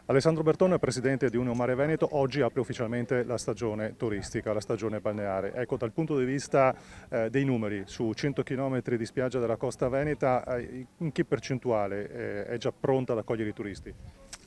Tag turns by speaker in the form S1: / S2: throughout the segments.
S1: Alessandro Bertone, presidente di Union Mare Veneto, oggi apre ufficialmente la stagione turistica, la stagione balneare. Ecco, dal punto di vista dei numeri, su 100 km di spiaggia della costa veneta, in che percentuale è già pronta ad accogliere i turisti?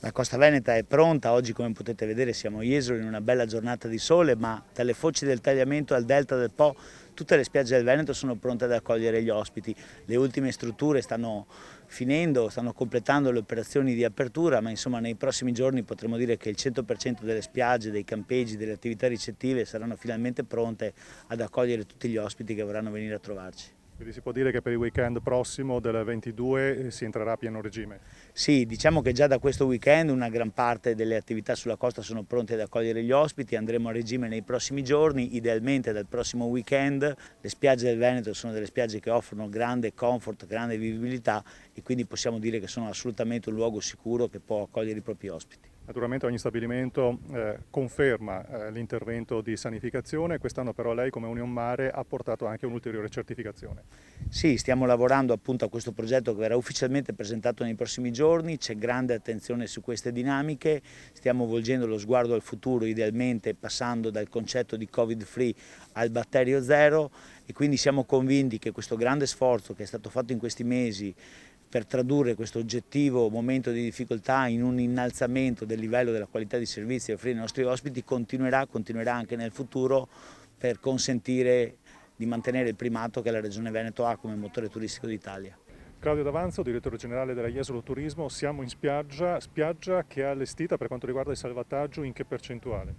S2: La Costa Veneta è pronta, oggi come potete vedere siamo a Jesolo in una bella giornata di sole, ma dalle foci del Tagliamento al delta del Po tutte le spiagge del Veneto sono pronte ad accogliere gli ospiti. Le ultime strutture stanno finendo, stanno completando le operazioni di apertura, ma insomma nei prossimi giorni potremo dire che il 100% delle spiagge, dei campeggi, delle attività ricettive saranno finalmente pronte ad accogliere tutti gli ospiti che vorranno venire a trovarci.
S1: Quindi si può dire che per il weekend prossimo del 22 si entrerà a pieno regime?
S2: Sì, diciamo che già da questo weekend una gran parte delle attività sulla costa sono pronte ad accogliere gli ospiti, andremo a regime nei prossimi giorni, idealmente dal prossimo weekend. Le spiagge del Veneto sono delle spiagge che offrono grande comfort, grande vivibilità e quindi possiamo dire che sono assolutamente un luogo sicuro che può accogliere i propri ospiti.
S1: Naturalmente ogni stabilimento conferma l'intervento di sanificazione, quest'anno però lei come Union Mare ha portato anche un'ulteriore certificazione.
S2: Sì, stiamo lavorando appunto a questo progetto che verrà ufficialmente presentato nei prossimi giorni, c'è grande attenzione su queste dinamiche, stiamo volgendo lo sguardo al futuro idealmente passando dal concetto di Covid free al batterio zero e quindi siamo convinti che questo grande sforzo che è stato fatto in questi mesi per tradurre questo oggettivo momento di difficoltà in un innalzamento del livello della qualità di servizi da offrire ai nostri ospiti continuerà anche nel futuro per consentire di mantenere il primato che la Regione Veneto ha come motore turistico d'Italia.
S1: Claudio D'Avanzo, direttore generale della Jesolo Turismo, siamo in spiaggia che è allestita per quanto riguarda il salvataggio in che percentuale?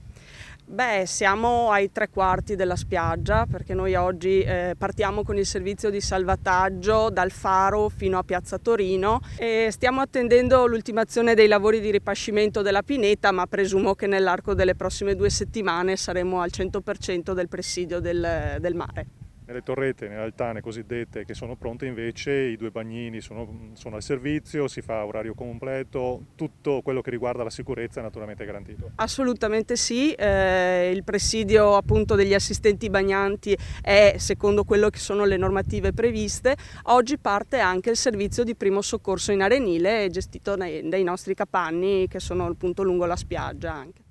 S3: Beh, siamo ai 3/4 della spiaggia perché noi oggi partiamo con il servizio di salvataggio dal Faro fino a Piazza Torino e stiamo attendendo l'ultimazione dei lavori di ripascimento della pineta, ma presumo che nell'arco delle prossime 2 settimane saremo al 100% del presidio del mare.
S1: Nelle torrette, nelle altane cosiddette che sono pronte invece i due bagnini sono al servizio, si fa orario completo, tutto quello che riguarda la sicurezza è naturalmente garantito.
S3: Assolutamente sì, il presidio appunto degli assistenti bagnanti è secondo quello che sono le normative previste. Oggi parte anche il servizio di primo soccorso in arenile gestito dai nostri capanni che sono appunto lungo la spiaggia anche.